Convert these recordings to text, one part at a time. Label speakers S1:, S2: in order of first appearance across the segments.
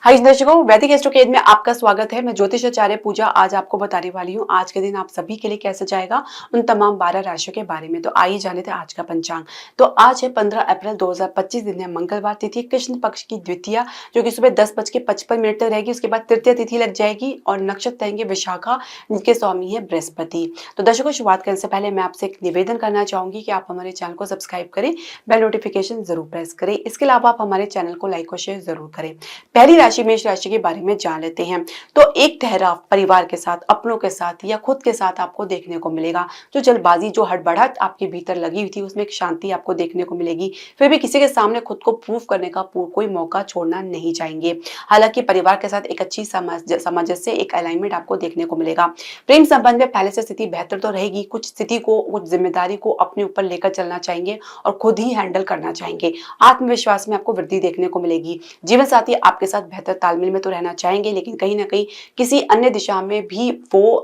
S1: हाय दर्शकों, वैदिक एस्ट्रोकेद में आपका स्वागत है। मैं ज्योतिष आचार्य पूजा आज आपको बताने वाली हूँ आज के दिन आप सभी के लिए कैसे जाएगा, उन तमाम 12 राशियों के बारे में। तो आइए जाने थे आज का पंचांग। तो आज है 15 अप्रैल 2025, दिन है मंगलवार, तिथि कृष्ण पक्ष की द्वितीया जो कि सुबह 10:55 तक रहेगी। उसके बाद तृतीय तिथि लग जाएगी और नक्षत्र रहेंगे विशाखा, जिनके स्वामी है बृहस्पति। तो दर्शकों, शुरुआत करने से पहले मैं आपसे एक निवेदन करना चाहूंगी कि आप हमारे चैनल को सब्सक्राइब करें, बेल नोटिफिकेशन जरूर प्रेस करें। इसके अलावा आप हमारे चैनल को लाइक और शेयर जरूर करें। पहली राशि मेष राशि के बारे में जान लेते हैं। तो एक ठहराव परिवार के साथ, अपनों के साथ या खुद के साथ आपको देखने को मिलेगा। जो जल्दबाजी, जो हड़बड़ाहट आपके भीतर लगी हुई थी, उसमें एक शांति आपको देखने को मिलेगी। फिर भी किसी के सामने खुद को प्रूव करने का कोई मौका छोड़ना नहीं चाहेंगे। हालांकि परिवार के साथ एक अच्छी सामंजस्य, एक अलाइनमेंट आपको देखने को मिलेगा। प्रेम संबंध में पहले से स्थिति बेहतर तो रहेगी। कुछ स्थिति को, कुछ जिम्मेदारी को अपने ऊपर लेकर चलना चाहेंगे और खुद ही हैंडल करना चाहेंगे। आत्मविश्वास में आपको वृद्धि देखने को मिलेगी। जीवन साथी आपके साथ बेहतर तालमेल में तो रहना चाहेंगे, लेकिन कहीं ना कहीं किसी अन्य दिशा में भी वो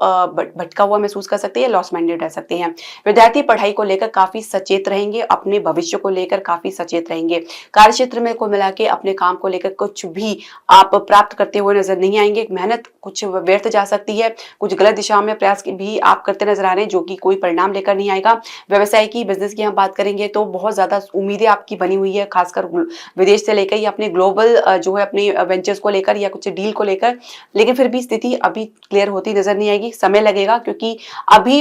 S1: भटका हुआ महसूस कर सकते हैं, लॉस माइंडेड रह सकते हैं। विद्यार्थी पढ़ाई को लेकर काफी सचेत रहेंगे, अपने भविष्य को लेकर काफी सचेत रहेंगे। कार्य क्षेत्र में को मिला के अपने काम को लेकर कुछ भी आप प्राप्त करते हुए नजर नहीं आएंगे। मेहनत कुछ व्यर्थ जा सकती है, कुछ गलत दिशा में प्रयास भी आप करते नजर आ रहे हैं, जो कि कोई परिणाम लेकर नहीं आएगा। व्यवसाय की, बिजनेस की हम बात करेंगे तो बहुत ज्यादा उम्मीदें आपकी बनी हुई है, खासकर विदेश से लेकर या अपने ग्लोबल जो है अपने वेंचर्स को लेकर या कुछ डील को लेकर। लेकिन फिर भी स्थिति अभी क्लियर होती नजर नहीं आएगी, समय लगेगा, क्योंकि अभी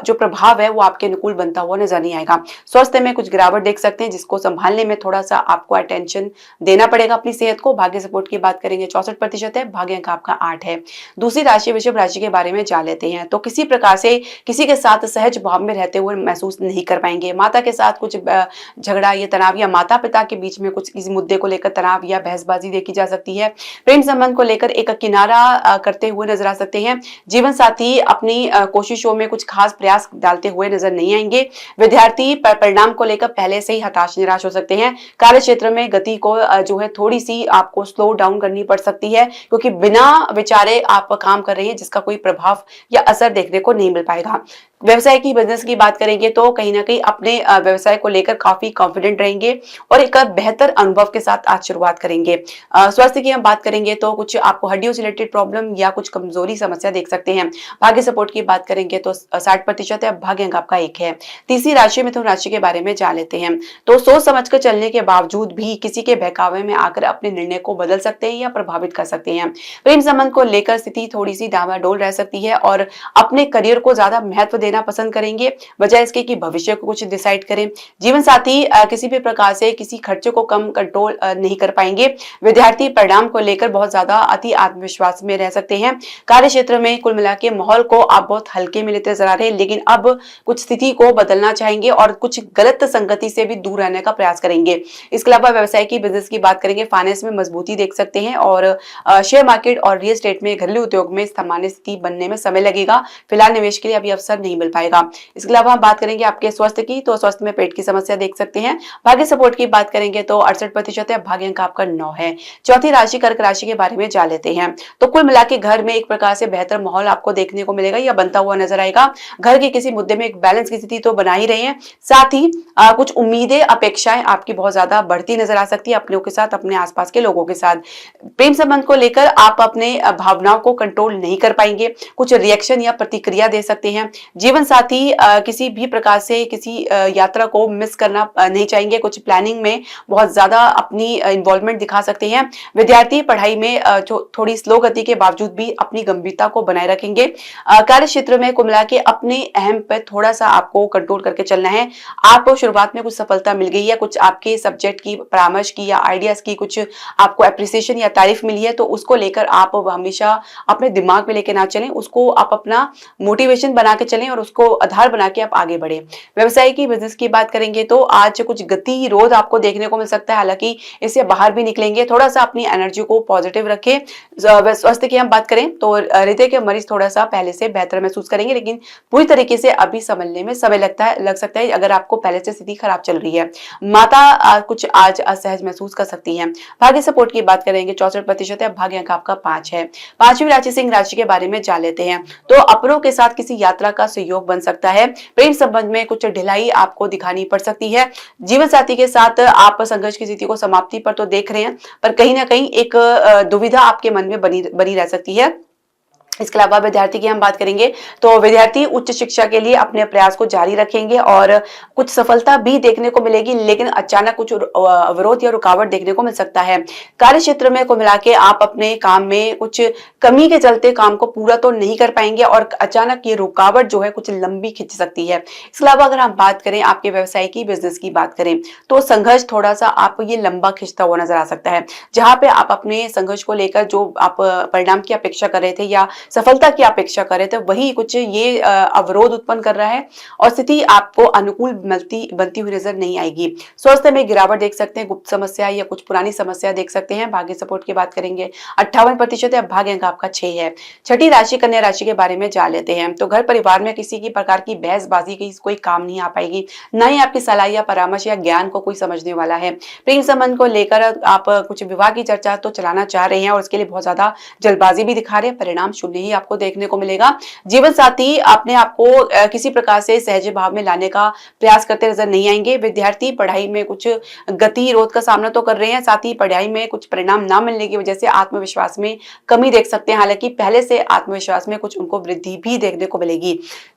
S1: जो प्रभाव है वो आपके अनुकूल बनता हुआ नजर नहीं आएगा। स्वास्थ्य में कुछ गिरावट देख सकते हैं, जिसको संभालने में थोड़ा सा आपको अटेंशन देना पड़ेगा अपनी सेहत को। भाग्य सपोर्ट की बात करेंगे 64% है, भाग्य अंक आपका 8 है। दूसरी राशि वृषभ राशि के बारे में जान लेते हैं। तो किसी प्रकार से किसी के साथ सहज भाव में रहते हुए महसूस नहीं कर पाएंगे। माता के साथ कुछ झगड़ा या तनाव, या माता पिता के बीच में कुछ किसी मुद्दे को लेकर तनाव या बहसबाजी देखी जा सकती है। प्रेम संबंध को लेकर एक किनारा करते हुए नजर आ सकते हैं। जीवन साथी अपनी कोशिशों में कुछ खास प्रयास डालते हुए नजर नहीं आएंगे। विद्यार्थी परिणाम को लेकर पहले से ही हताश निराश हो सकते हैं। कार्य क्षेत्र में गति को जो है थोड़ी सी आपको स्लो डाउन करनी पड़ सकती है, क्योंकि बिना विचारे आप काम कर रहे हैं जिसका कोई प्रभाव या असर देखने को नहीं मिल पाएगा। व्यवसाय की, बिजनेस की बात करेंगे तो कहीं ना कहीं अपने व्यवसाय को लेकर काफी कॉन्फिडेंट रहेंगे और एक बेहतर अनुभव के साथ आज शुरुआत करेंगे। स्वास्थ्य की हम बात करेंगे तो कुछ आपको हड्डियों से रिलेटेड प्रॉब्लम या कुछ कमजोरी समस्या देख सकते हैं। भाग्य सपोर्ट की बात करेंगे तो 60% है, भाग्य अंक आपका 1 है। तीसरी राशि मिथुन राशि के बारे में जान लेते हैं। तो सोच समझकर चलने के बावजूद भी किसी के बहकावे में आकर अपने निर्णय को बदल सकते हैं या प्रभावित कर सकते हैं। प्रेम संबंध को लेकर स्थिति थोड़ी सी डामाडोल रह सकती है और अपने करियर को ज्यादा महत्व देना पसंद करेंगे, बजाय इसके कि भविष्य को कुछ डिसाइड करें। जीवन साथी किसी भी प्रकार से किसी खर्चे को कम कंट्रोल नहीं कर पाएंगे। विद्यार्थी परिणाम को लेकर बहुत ज्यादा अति आत्मविश्वास में रह सकते हैं। कार्य क्षेत्र में कुल मिला के माहौल को आप बहुत हल्के में लेते नजर आ रहे हैं, लेकिन अब कुछ स्थिति को बदलना चाहेंगे और कुछ गलत संगति से भी दूर रहने का प्रयास करेंगे। इसके अलावा व्यवसाय की, बिजनेस की बात करेंगे, फाइनेंस में मजबूती देख सकते हैं और शेयर मार्केट और रियल एस्टेट में, घरेलू उद्योग में सामान्य स्थिति बनने में समय लगेगा। फिलहाल निवेश के लिए अभी अवसर नहीं मिल पाएगा। इसके अलावा हम बात करेंगे आपके स्वास्थ्य की, तो स्वास्थ्य में पेट की समस्या देख सकते हैं। भाग्य सपोर्ट की बात करेंगे तो 68% है, भाग्य अंक आपका 9 है। चौथी राशि कर्क राशि के बारे में जान लेते हैं। तो कुल मिला के घर में एक प्रकार से बेहतर माहौल आपको देखने को मिलेगा या बनता हुआ नजर आएगा। घर के किसी मुद्दे में एक बैलेंस की स्थिति तो बना ही रहे हैं, साथ ही कुछ उम्मीदें, अपेक्षाएं आपकी बहुत ज्यादा बढ़ती नजर आ सकती है अपनों के साथ, अपने आसपास के लोगों के साथ। प्रेम संबंध को लेकर आप अपने भावनाओं को कंट्रोल नहीं कर पाएंगे, कुछ रिएक्शन या प्रतिक्रिया दे सकते हैं। जीवन साथी किसी भी प्रकार से किसी यात्रा को मिस करना नहीं चाहेंगे, कुछ प्लानिंग में बहुत ज्यादा अपनी इन्वॉल्वमेंट दिखा सकते हैं। विद्यार्थी पढ़ाई में थोड़ी स्लो गति के बावजूद भी अपनी गंभीरता को बनाए रखेंगे। कार्य क्षेत्र में कुल मिला के अपने अहम पर थोड़ा सा आपको कंट्रोल करके चलना है। आपको शुरुआत में कुछ सफलता मिल गई है, कुछ आपके सब्जेक्ट की, परामर्श की या आइडियाज की कुछ आपको एप्रिसिएशन या तारीफ मिली है, तो उसको लेकर आप हमेशा अपने दिमाग में लेकर ना चलें, उसको आप अपना मोटिवेशन बना के चलें और उसको आधार बना के आप आगे बढ़े। व्यवसाय की, बिजनेस की बात करेंगे तो आज कुछ गतिरोध आपको देखने को मिल सकता है, हालांकि इससे बाहर भी निकलेंगे। थोड़ा सा अपनी एनर्जी को पॉजिटिव रखें। स्वास्थ्य की हम बात करें तो हृदय के मरीज थोड़ा सा पहले से बेहतर महसूस करेंगे, लेकिन पूरी तरीके से अभी संभलने में समय लग सकता है अगर आपको पहले से स्थिति खराब चल रही है। माता कुछ आज असहज महसूस कर सकती है। भाग्य सपोर्ट की बात करेंगे 64% है, भाग्य अंक आपका 5 है। पांचवी राशि सिंह राशि के बारे में जान लेते हैं। तो अपनों के साथ किसी यात्रा का योग बन सकता है। प्रेम संबंध में कुछ ढिलाई आपको दिखानी पड़ सकती है। जीवन साथी के साथ आप संघर्ष की स्थिति को समाप्ति पर तो देख रहे हैं, पर कहीं ना कहीं एक दुविधा आपके मन में बनी बनी रह सकती है। इसके अलावा विद्यार्थी की हम बात करेंगे तो विद्यार्थी उच्च शिक्षा के लिए अपने प्रयास को जारी रखेंगे और कुछ सफलता भी देखने को मिलेगी, लेकिन अचानक कुछ अवरोध या रुकावट देखने को मिल सकता है। कार्य क्षेत्र में को मिला के आप अपने काम में कुछ कमी के चलते काम को पूरा तो नहीं कर पाएंगे और अचानक ये रुकावट जो है कुछ लंबी खिंच सकती है। इसके अलावा अगर हम बात करें आपके व्यवसाय की, बिजनेस की बात करें तो संघर्ष थोड़ा सा आप ये लंबा खिंचता हुआ नजर आ सकता है। जहां पे आप अपने संघर्ष को लेकर जो आप परिणाम की अपेक्षा कर रहे थे या सफलता की अपेक्षा करें तो वही कुछ ये अवरोध उत्पन्न कर रहा है और स्थिति आपको अनुकूल बनती हुई नजर नहीं आएगी। स्वास्थ्य में गिरावट देख सकते हैं, गुप्त समस्या या कुछ पुरानी समस्या देख सकते हैं। भाग्य सपोर्ट की बात करेंगे 58% है, भाग्य अंक आपका 6 है। छठी राशि कन्या राशि के बारे में जान लेते हैं तो घर परिवार में किसी की प्रकार की बहसबाजी की कोई काम नहीं आ पाएगी, ना ही आपकी सलाह या परामर्श या ज्ञान को कोई समझने वाला है। प्रेम संबंध को लेकर आप कुछ विवाह की चर्चा तो चलाना चाह रहे हैं और उसके लिए बहुत ज्यादा जल्दबाजी भी दिखा रहे हैं, परिणाम शून्य ही आपको देखने को मिलेगा। जीवन साथी अपने आप को किसी प्रकार से सहज भाव में लाने का प्रयास करते नजर नहीं आएंगे। विद्यार्थी पढ़ाई में कुछ गतिरोध का सामना तो कर रहे हैं, साथ ही पढ़ाई में कुछ परिणाम ना मिलने की वजह से आत्मविश्वास में कमी देख सकते हैं, हालांकि पहले से आत्मविश्वास में कुछ उनको वृद्धि भी देखने को मिलेगी।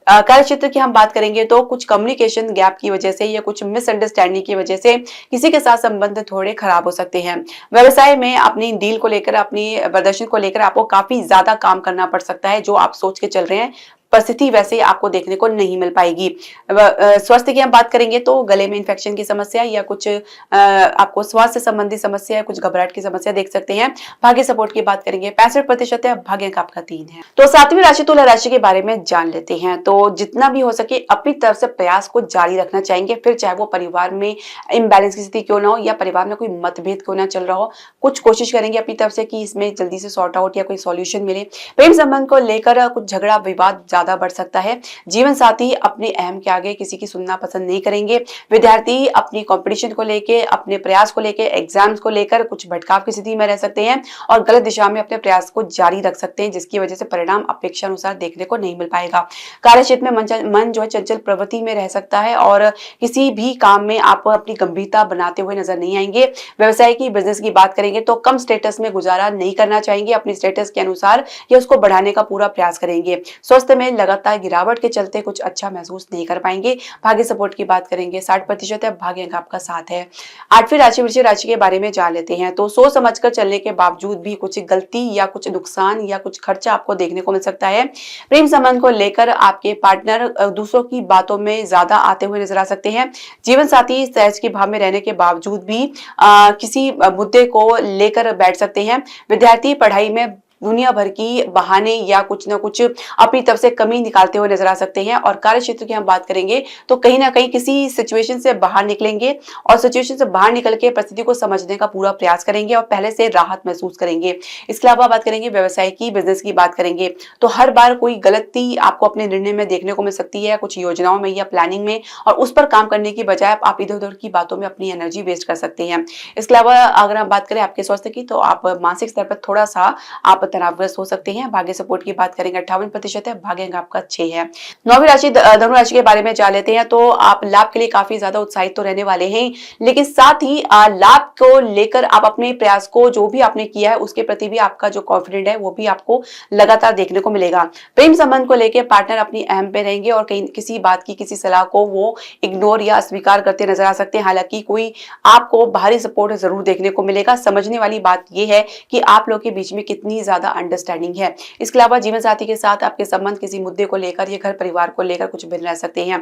S1: कार्य क्षेत्र की हम बात करेंगे तो कुछ कम्युनिकेशन गैप की वजह से या कुछ मिसअंडरस्टैंडिंग की वजह से किसी के साथ संबंध थोड़े खराब हो सकते हैं। व्यवसाय में अपनी डील को लेकर, अपनी प्रदर्शन को लेकर आपको काफी ज्यादा काम करना पड़ सकता है। जो आप सोच के चल रहे हैं परिस्थिति वैसे आपको देखने को नहीं मिल पाएगी। स्वास्थ्य की हम बात करेंगे तो गले में इन्फेक्शन की समस्या या कुछ आपको स्वास्थ्य संबंधी समस्या, कुछ घबराहट की समस्या देख सकते हैं। भाग्य सपोर्ट की बात करेंगे 65% है, भाग्य अंक आपका 3 है। तो सातवीं राशि तुला राशि के बारे में जान लेते हैं तो जितना भी हो सके अपनी तरफ से प्रयास को जारी रखना चाहेंगे, फिर चाहे वो परिवार में इम्बैलेंस की स्थिति क्यों ना हो या परिवार में कोई मतभेद क्यों ना चल रहा हो, कुछ कोशिश करेंगे अपनी तरफ से कि इसमें जल्दी से सॉर्ट आउट या कोई सॉल्यूशन मिले। प्रेम संबंध को लेकर कुछ झगड़ा विवाद ज्यादा बढ़ सकता है। जीवन साथी अपने अहम के आगे किसी की सुनना पसंद नहीं करेंगे। विद्यार्थी अपनी कंपटीशन को लेके, अपने प्रयास को लेके, एग्जाम्स को लेकर कुछ भटकाव की स्थिति में रह सकते हैं और गलत दिशा में अपने प्रयास को जारी रख सकते हैं, जिसकी वजह से परिणाम अपेक्षा अनुसार देखने को नहीं मिल पाएगा। कार्य क्षेत्र में मन जो है चंचल प्रवृत्ति में रह सकता है और किसी भी काम में आप अपनी गंभीरता बनाते हुए नजर नहीं आएंगे। व्यवसाय की, बिजनेस की बात करेंगे तो कम स्टेटस में गुजारा नहीं करना चाहेंगे, अपनी स्टेटस के अनुसार या उसको बढ़ाने का पूरा प्रयास करेंगे। स्वास्थ्य में लगातार गिरावट के चलते कुछ अच्छा महसूस नहीं कर पाएंगे। भाग्य सपोर्ट की बात करेंगे 60% है, भाग्य अंक आपका 7 है। आठवीं राशि वृश्चिक राशि के बारे में जान लेते हैं तो सोच समझकर चलने के बावजूद भी कुछ गलती या कुछ नुकसान या कुछ खर्चा आपको देखने को मिल सकता है। प्रेम संबंध को लेकर आपके पार्टनर दूसरों की बातों में ज्यादा आते हुए नजर आ सकते हैं। जीवन साथी सहज के भाव में रहने के बावजूद भी किसी मुद्दे को लेकर बैठ सकते हैं। विद्यार्थी पढ़ाई में दुनिया भर की बहाने या कुछ ना कुछ अपनी तरफ से कमी निकालते हुए नजर आ सकते हैं। और कार्य क्षेत्र की हम बात करेंगे तो कहीं ना कहीं किसी सिचुएशन से बाहर निकलेंगे और सिचुएशन से बाहर निकल के परिस्थिति को समझने का पूरा प्रयास करेंगे और पहले से राहत महसूस करेंगे। इसके अलावा बात करेंगे व्यवसाय की, बिजनेस की बात करेंगे तो हर बार कोई गलती आपको अपने निर्णय में देखने को मिल सकती है, कुछ योजनाओं में या प्लानिंग में, और उस पर काम करने की बजाय आप इधर उधर की बातों में अपनी एनर्जी वेस्ट कर सकते हैं। इसके अलावा अगर हम बात करें आपके स्वास्थ्य की तो आप मानसिक स्तर पर थोड़ा सा आप तनावग्रस्त हो सकते हैं। भाग्य सपोर्ट की बात करेंगे 58% है, भाग्य अंक आपका 6 है। नौवीं राशि धनु राशि के बारे में जान लेते हैं तो आप लाभ के लिए काफी ज्यादा उत्साहित तो रहने वाले हैं, लेकिन साथ ही लाभ को लेकर आप अपने प्रयास को जो भी आपने किया है उसके प्रति भी आपका जो कॉन्फिडेंट है वो भी आपको लगातार देखने को मिलेगा। प्रेम संबंध को लेकर पार्टनर अपनी अहम पे रहेंगे और कहीं किसी बात की, किसी सलाह को वो इग्नोर या अस्वीकार करते नजर आ सकते हैं। हालांकि कोई आपको बाहरी सपोर्ट जरूर देखने को मिलेगा। समझने वाली बात यह है कि आप लोग के बीच में कितनी ज्यादा अंडरस्टैंडिंग है। इसके अलावा जीवन साथी के साथ आपके संबंध किसी मुद्दे को लेकर या घर परिवार को लेकर कुछ भिन्न रह सकते हैं।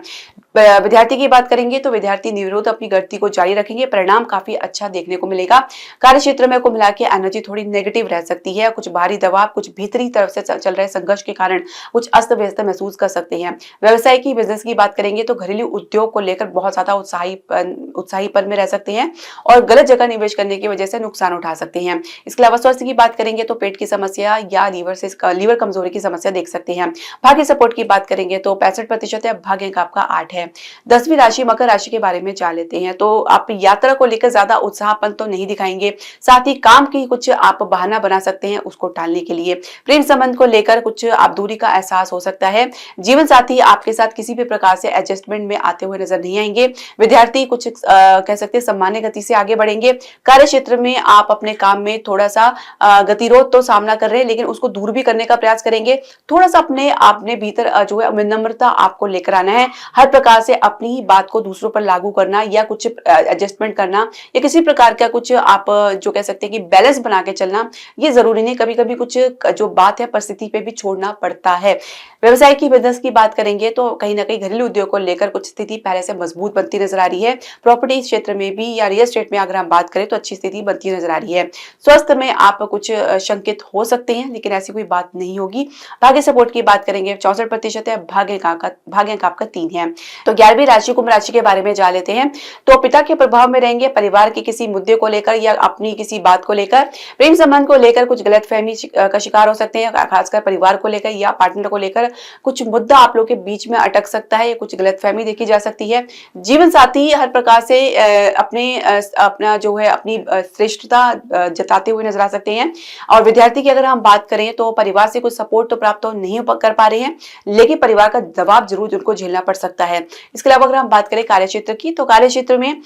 S1: विद्यार्थी की बात करेंगे तो विद्यार्थी निर्विरोध अपनी गति को जारी रखेंगे, परिणाम काफी अच्छा देखने को मिलेगा। कार्य क्षेत्र में को मिला के एनर्जी थोड़ी नेगेटिव रह सकती है, कुछ बाहरी दबाव, कुछ भीतरी तरफ से चल रहे संघर्ष के कारण कुछ अस्त व्यस्त महसूस कर सकते हैं। व्यवसाय की, बिजनेस की बात करेंगे तो घरेलू उद्योग को लेकर बहुत ज्यादा उत्साहीपन में रह सकते हैं और गलत जगह निवेश करने की वजह से नुकसान उठा सकते हैं। इसके अलावा स्वास्थ्य की बात करेंगे तो पेट की समस्या समस्या या लीवर कमजोरी की समस्या देख सकते हैं। भाग्य सपोर्ट की बात करेंगे तो 65% है, भाग्य अंक आपका 8 है। 10वीं राशि मकर राशि के बारे में जान लेते हैं। तो आप यात्रा को लेकर ज्यादा उत्साहपन तो नहीं दिखाएंगे, साथ ही काम की कुछ आप बहाना बना सकते हैं उसको टालने के लिए। प्रेम संबंध को लेकर कुछ आप दूरी का एहसास हो सकता है। जीवन साथी आपके साथ किसी भी प्रकार से एडजस्टमेंट में आते हुए नजर नहीं आएंगे। विद्यार्थी कुछ कह सकते हैं सामान्य गति से आगे बढ़ेंगे। कार्य क्षेत्र में आप अपने काम में थोड़ा सा गतिरोध तो सामना कर रहे हैं, लेकिन उसको दूर भी करने का प्रयास करेंगे। थोड़ा सा अपने भीतर जो है विनम्रता आपको लेकर आना है। हर प्रकार से अपनी ही बात को दूसरों पर लागू करना या कुछ एडजस्टमेंट करना या किसी प्रकार का कुछ आप जो कह सकते हैं कि बैलेंस बना के चलना, ये जरूरी नहीं, कभी कभी कुछ जो बात है परिस्थिति पे भी छोड़ना पड़ता है। व्यवसाय की बिजनेस की बात करेंगे तो कहीं ना कहीं घरेलू उद्योग को लेकर कुछ स्थिति पहले से मजबूत बनती नजर आ रही है। प्रॉपर्टी क्षेत्र में भी या रियल एस्टेट में अगर हम बात करें तो अच्छी स्थिति बनती नजर आ रही है। स्वास्थ्य में आप कुछ शंकित हो सकते हैं, लेकिन ऐसी कोई बात नहीं होगी। भाग्य सपोर्ट की बात करेंगे 64% है, भाग्य अंक आपका 3 है। तो 11वीं राशि कुंभ राशि के बारे में जान लेते हैं। तो पिता के प्रभाव में रहेंगे, परिवार के किसी मुद्दे को लेकर या अपनी किसी बात को लेकर, प्रेम संबंध को लेकर कुछ गलतफहमी का शिकार हो सकते हैं, खासकर परिवार को लेकर या पार्टनर को लेकर कुछ मुद्दा आप लोग के बीच में अटक सकता है, कुछ गलतफहमी देखी जा सकती है। जीवन साथी हर प्रकार से अपनी श्रेष्ठता जताते हुए नजर आ सकते हैं। और विद्यार्थी की अगर हम बात करें तो परिवार से कुछ सपोर्ट तो प्राप्त नहीं कर पा रहे हैं, लेकिन परिवार का दबाव जरूर उनको झेलना पड़ सकता है। इसके अलावा अगर हम बात करें कार्य क्षेत्र की, तो कार्य क्षेत्र में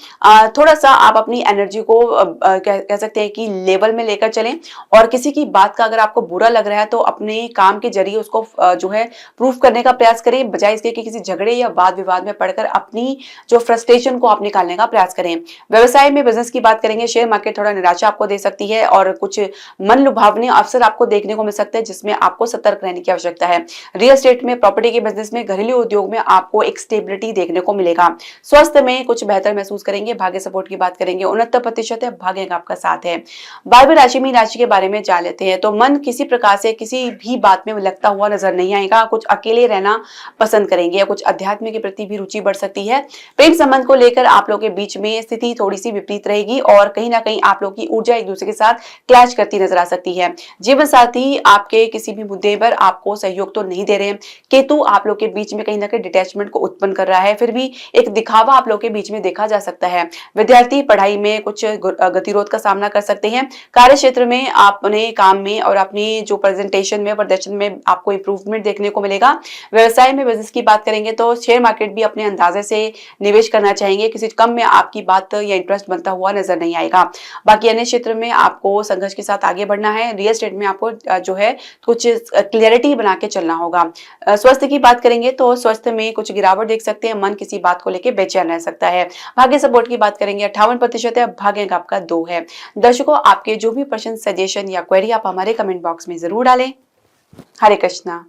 S1: थोड़ा सा आप अपनी एनर्जी को कह सकते हैं कि लेवल में लेकर चलें, और किसी की बात का अगर आपको बुरा लग रहा है तो अपने काम के जरिए उसको जो है प्रूफ करने का प्रयास करें, बजाय इसके कि किसी झगड़े या वाद विवाद में पड़कर अपनी जो फ्रस्ट्रेशन को आप निकालने का प्रयास करें। व्यवसाय में बिजनेस की बात करेंगे, शेयर मार्केट थोड़ा निराशा आपको दे सकती है और कुछ मन लुभावने अवसर आपको देखने को मिल सकते हैं, जिसमें आपको सतर्क रहने की आवश्यकता है। रियल एस्टेट में, प्रॉपर्टी के बिजनेस में, घरेलू उद्योग में आपको एक स्टेबिलिटी देखने को मिलेगा। स्वास्थ्य में कुछ बेहतर महसूस करेंगे। भाग्य सपोर्ट की बात करेंगे 69% है, भाग्य अंक आपका 7 है। 12वीं राशि मीन राशि के बारे में जान लेते हैं। तो मन किसी प्रकार से किसी भी बात में लगता हुआ नजर नहीं आएगा, कुछ अकेले रहना पसंद करेंगे या कुछ अध्यात्म के प्रति भी रुचि बढ़ सकती है। प्रेम संबंध को लेकर आप लोग के बीच में स्थिति थोड़ी सी विपरीत रहेगी और कहीं ना कहीं आप लोग की ऊर्जा एक दूसरे के साथ क्लैश करती नजर आ सकती है। जीवन साथी आपके किसी भी मुद्दे पर आपको सहयोग तो नहीं दे रहे हैं। केतु आप लोग के बीच में कहीं ना कहीं डिटैचमेंट को उत्पन्न कर रहा है, फिर भी एक दिखावा आप लोग के बीच में देखा जा सकता है। विद्यार्थी पढ़ाई में कुछ गतिरोध का सामना कर सकते हैं। कार्य क्षेत्र में अपने काम में और अपनी जो प्रेजेंटेशन में, प्रदर्शन में आपको इंप्रूवमेंट देखने को मिलेगा। व्यवसाय में बिजनेस की बात करेंगे तो शेयर मार्केट भी अपने अंदाजे से निवेश करना चाहेंगे, किसी कम में आपकी बात या इंटरेस्ट बनता हुआ नजर नहीं आएगा। बाकी अन्य क्षेत्र में आपको संघर्ष के साथ आगे बढ़ना है। रियल एस्टेट में आपको जो है कुछ क्लियरिटी बना के चलना होगा। स्वास्थ्य की बात करेंगे तो स्वास्थ्य में कुछ गिरावट देख सकते हैं, मन किसी बात को लेकर बेचैन रह सकता है। भाग्य सपोर्ट की बात करेंगे 58% है, भाग्य अंक आपका 2 है। दर्शकों, आपके जो भी प्रश्न, सजेशन या क्वेरी आप हमारे कमेंट बॉक्स में जरूर डालें। हरे कृष्णा।